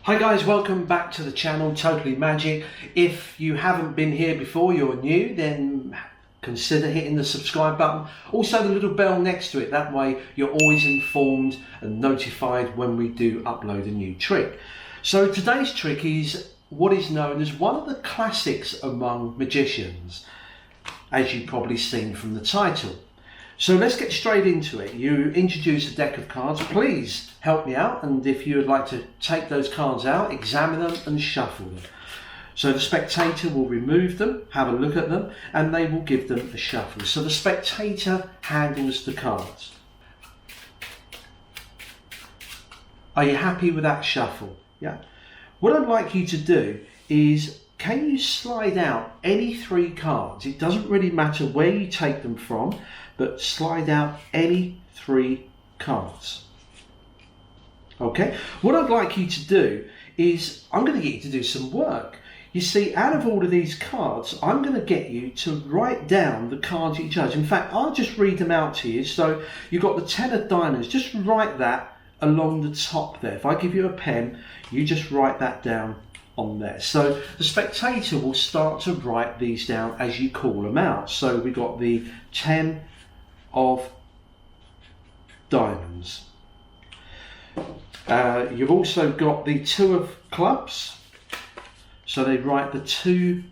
Hi guys, welcome back to the channel Totally Magic. If you haven't been here before, you're new, then consider hitting the subscribe button. Also the little bell next to it, that way you're always informed and notified when we do upload a new trick. So today's trick is what is known as one of the classics among magicians, as you've probably seen from the title. So let's get straight into it. You introduce a deck of cards. Please help me out, and if you would like to take those cards out, examine them and shuffle them. So the spectator will remove them, have a look at them, and they will give them a shuffle. So the spectator handles the cards. Are you happy with that shuffle? Yeah. What I'd like you to do is, can you slide out any three cards? It doesn't really matter where you take them from, but slide out any three cards. Okay, what I'd like you to do is, I'm going to get you to do some work. You see, out of all of these cards, I'm going to get you to write down the cards you chose. In fact, I'll just read them out to you. So you've got the 10 of diamonds, just write that along the top there. If I give you a pen, you just write that down on there. So the spectator will start to write these down as you call them out. So we've got the 10 of diamonds. You've also got the 2 of clubs. So they write the 2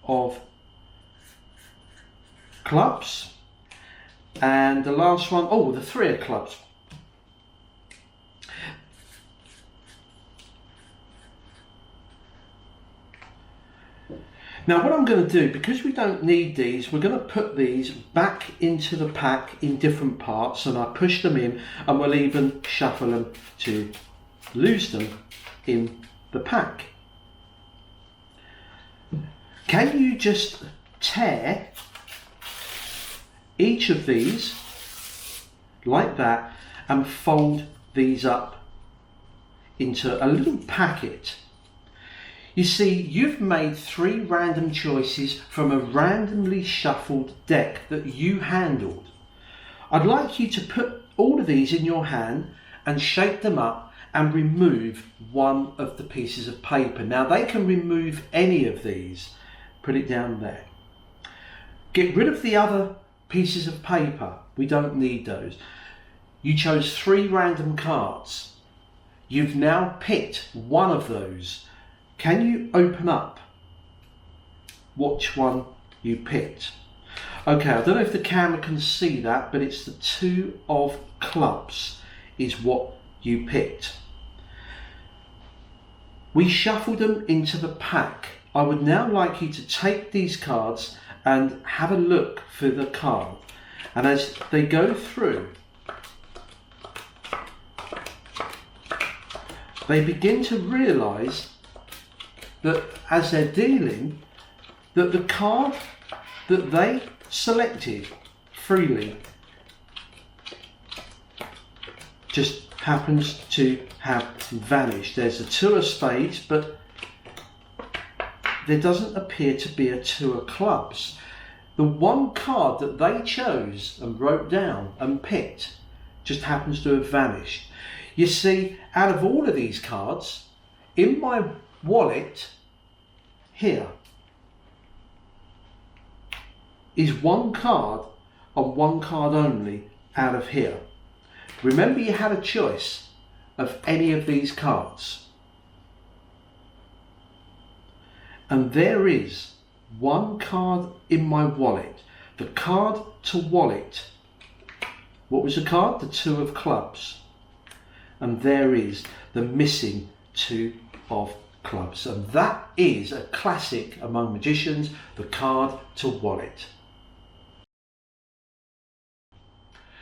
of clubs. And the last one, oh, the 3 of clubs. Now what I'm going to do, because we don't need these, we're going to put these back into the pack in different parts, and I push them in, and we'll even shuffle them to lose them in the pack. Can you just tear each of these like that and fold these up into a little packet? You see, you've made 3 random choices from a randomly shuffled deck that you handled. I'd like you to put all of these in your hand and shake them up and remove one of the pieces of paper. Now they can remove any of these. Put it down there. Get rid of the other pieces of paper. We don't need those. You chose 3 random cards. You've now picked one of those. Can you open up which one you picked? Okay, I don't know if the camera can see that, but it's the 2 of clubs is what you picked. We shuffled them into the pack. I would now like you to take these cards and have a look for the card. And as they go through, they begin to realise that as they're dealing, that the card that they selected freely just happens to have vanished. There's a 2 of spades, but there doesn't appear to be a 2 of clubs. The one card that they chose and wrote down and picked just happens to have vanished. You see, out of all of these cards, in my wallet here is one card and one card only out of here. Remember, you had a choice of any of these cards, and there is one card in my wallet. The card to wallet, what was the card? The 2 of clubs, and there is the missing 2 of clubs, and that is a classic among magicians, the card to wallet.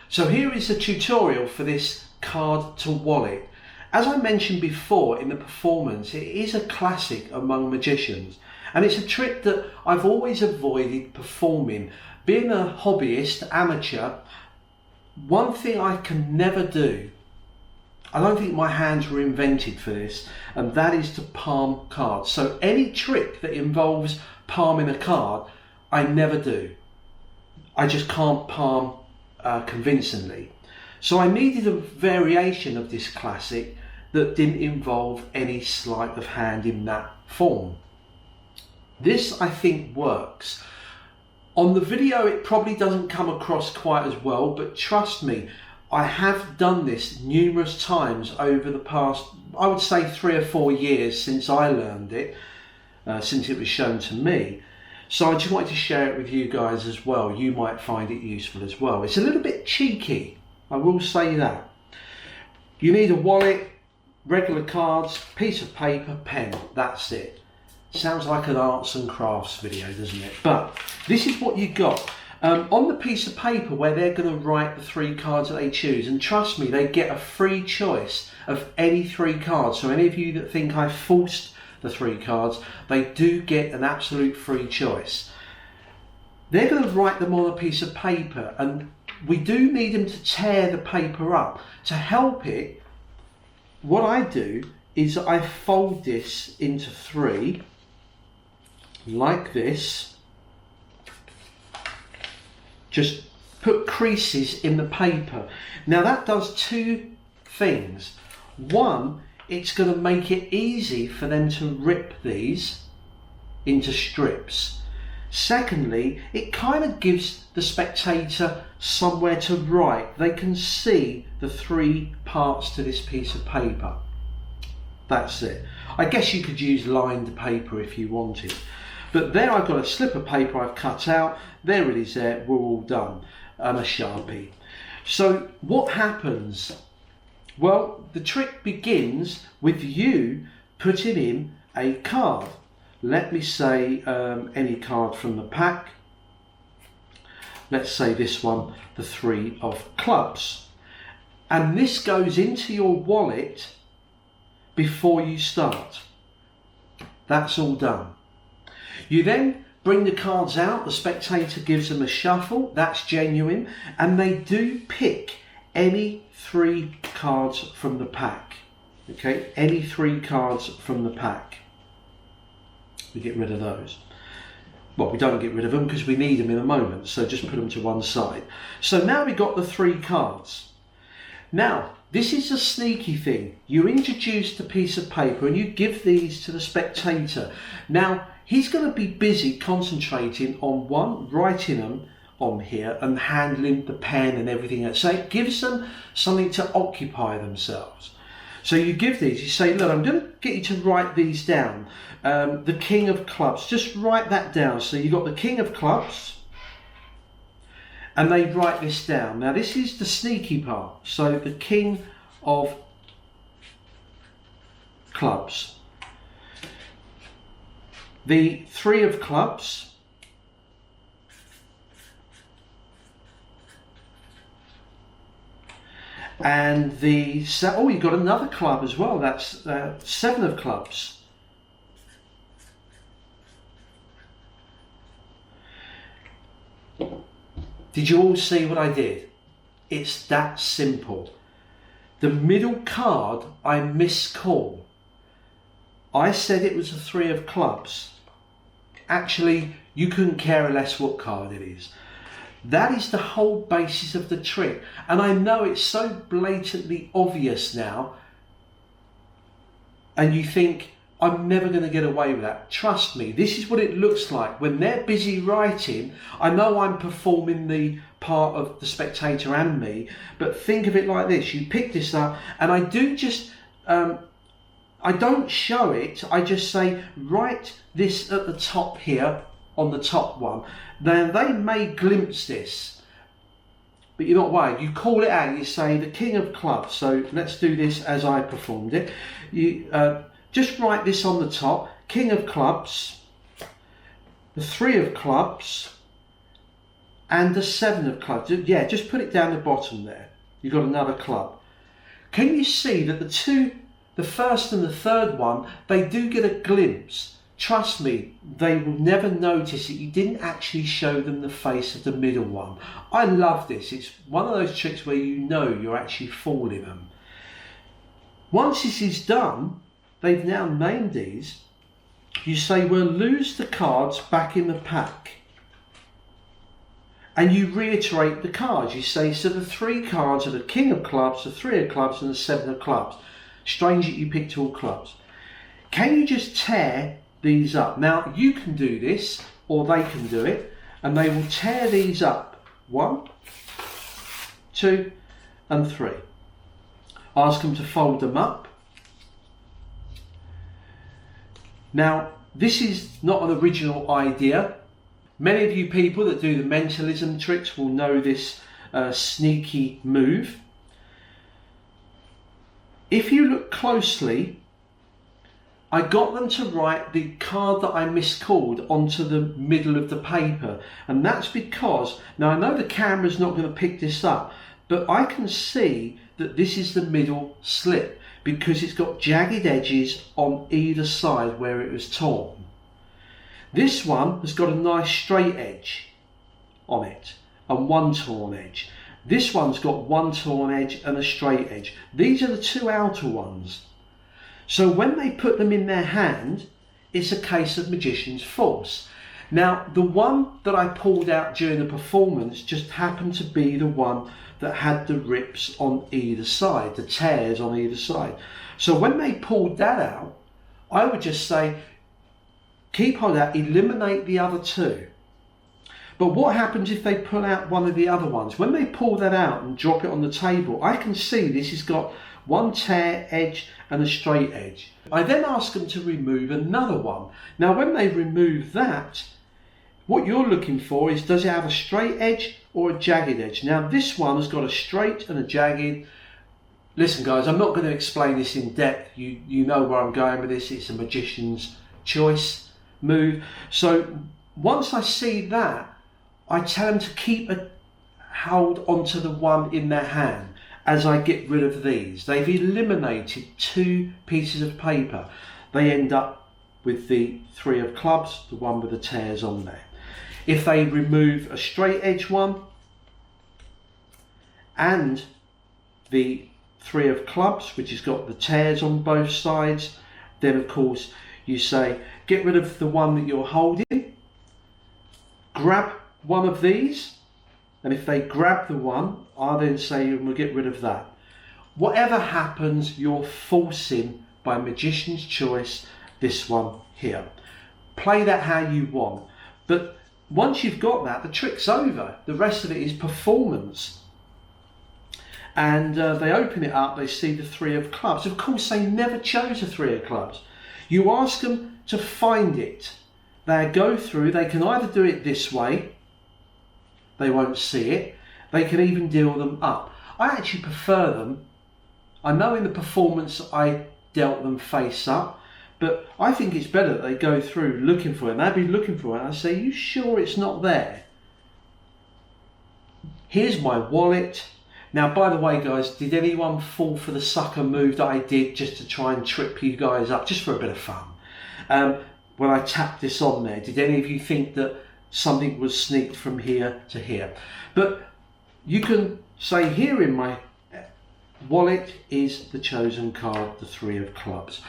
So here is a tutorial for this card to wallet. As I mentioned before in the performance, it is a classic among magicians, and it's a trick that I've always avoided performing. Being a hobbyist, amateur, one thing I can never do, I don't think my hands were invented for this, and that is to palm cards. So any trick that involves palming a card, I never do. I just can't palm convincingly. So I needed a variation of this classic that didn't involve any sleight of hand in that form. This, I think, works. On the video it probably doesn't come across quite as well, but trust me, I have done this numerous times over the past, I would say 3 or 4 years since I learned it, since it was shown to me. So I just wanted to share it with you guys as well. You might find it useful as well. It's a little bit cheeky, I will say that. You need a wallet, regular cards, piece of paper, pen, that's it. Sounds like an arts and crafts video, doesn't it? But this is what you got. On the piece of paper where they're going to write the 3 cards that they choose, and trust me, they get a free choice of any 3 cards. So any of you that think I forced the 3 cards, they do get an absolute free choice. They're going to write them on a piece of paper, and we do need them to tear the paper up. To help it, what I do is I fold this into 3, like this. Just put creases in the paper. Now that does 2 things. One, it's going to make it easy for them to rip these into strips. Secondly, it kind of gives the spectator somewhere to write. They can see the 3 parts to this piece of paper. That's it. I guess you could use lined paper if you wanted. But there I've got a slip of paper I've cut out. There it is there, we're all done. And a Sharpie. So what happens? Well, the trick begins with you putting in a card. Let me say any card from the pack. Let's say this one, the 3 of clubs. And this goes into your wallet before you start. That's all done. You then bring the cards out, the spectator gives them a shuffle, that's genuine, and they do pick any 3 cards from the pack. Okay, any 3 cards from the pack. We get rid of those. Well, we don't get rid of them because we need them in a moment, so just put them to one side. So now we've got the 3 cards. Now, this is a sneaky thing. You introduce the piece of paper and you give these to the spectator. Now, he's going to be busy concentrating on one, writing them on here and handling the pen and everything else. So it gives them something to occupy themselves. So you give these, you say, look, I'm going to get you to write these down. The King of Clubs, just write that down. So you've got the King of Clubs, and they write this down. Now this is the sneaky part. So the King of Clubs. The 3 of Clubs. And the, oh, you've got another club as well. That's 7 of Clubs. Did you all see what I did? It's that simple. The middle card I miscall. I said it was a 3 of Clubs. Actually, you couldn't care less what card it is. That is the whole basis of the trick. And I know it's so blatantly obvious now. And you think, I'm never going to get away with that. Trust me, this is what it looks like. When they're busy writing, I know I'm performing the part of the spectator and me, but think of it like this. You pick this up, and I do just, I don't show it. I just say, write this at the top here, on the top one. Now they may glimpse this, but you're not worried. You call it out, you say the King of Clubs. So let's do this as I performed it. You just write this on the top, King of Clubs, the 3 of Clubs, and the 7 of Clubs. Yeah, just put it down the bottom there. You've got another club. Can you see that the first and the third one, they do get a glimpse? Trust me, they will never notice that you didn't actually show them the face of the middle one. I love this. It's one of those tricks where you know you're actually fooling them. Once this is done, they've now named these. You say, we'll lose the cards back in the pack. And you reiterate the cards. You say, so the 3 cards are the King of Clubs, the 3 of Clubs, and the 7 of Clubs. Strange that you picked all clubs. Can you just tear these up? Now you can do this, or they can do it, and they will tear these up. 1, 2, and 3. Ask them to fold them up. Now, this is not an original idea. Many of you people that do the mentalism tricks will know this sneaky move. If you look closely, I got them to write the card that I miscalled onto the middle of the paper, and that's because, now I know the camera's not going to pick this up, but I can see that this is the middle slip because it's got jagged edges on either side where it was torn. This one has got a nice straight edge on it and one torn edge. This one's got one torn edge and a straight edge. These are the two outer ones. So when they put them in their hand, it's a case of magician's force. Now, the one that I pulled out during the performance just happened to be the one that had the rips on either side, the tears on either side. So when they pulled that out, I would just say, keep hold of that, eliminate the other two. But what happens if they pull out one of the other ones? When they pull that out and drop it on the table, I can see this has got one tear edge and a straight edge. I then ask them to remove another one. Now when they remove that, what you're looking for is, does it have a straight edge or a jagged edge? Now this one has got a straight and a jagged. Listen guys, I'm not going to explain this in depth. You know where I'm going with this. It's a magician's choice move. So once I see that, I tell them to keep a hold onto the one in their hand as I get rid of these. They've eliminated two pieces of paper. They end up with the 3 of clubs, the one with the tears on there. If they remove a straight edge one and the 3 of clubs, which has got the tears on both sides, then of course you say, get rid of the one that you're holding, grab one of these, and if they grab the one, I then say we'll get rid of that. Whatever happens, you're forcing, by magician's choice, this one here. Play that how you want. But once you've got that, the trick's over. The rest of it is performance. And they open it up, they see the 3 of clubs. Of course, they never chose a 3 of clubs. You ask them to find it. They go through, they can either do it this way, they won't see it. They can even deal them up. I actually prefer them. I know in the performance I dealt them face up, but I think it's better that they go through looking for it. And they'll be looking for it and I say, you sure it's not there? Here's my wallet. Now, by the way, guys, did anyone fall for the sucker move that I did just to try and trip you guys up, just for a bit of fun? When I tapped this on there, did any of you think that something was sneaked from here to here? But you can say here in my wallet is the chosen card, the 3 of clubs.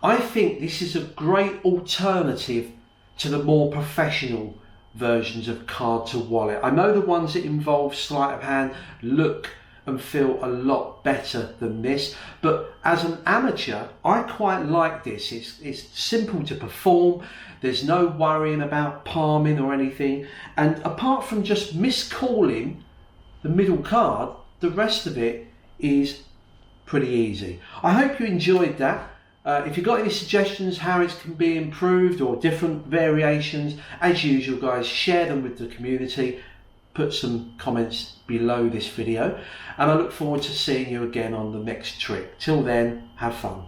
I think this is a great alternative to the more professional versions of card to wallet. I know the ones that involve sleight of hand look and feel a lot better than this, but as an amateur I quite like this. It's simple to perform, there's no worrying about palming or anything, and apart from just miscalling the middle card, the rest of it is pretty easy. I hope you enjoyed that. If you've got any suggestions how it can be improved or different variations, as usual guys, share them with the community. Put some comments below this video, and I look forward to seeing you again on the next trick. Till then, have fun.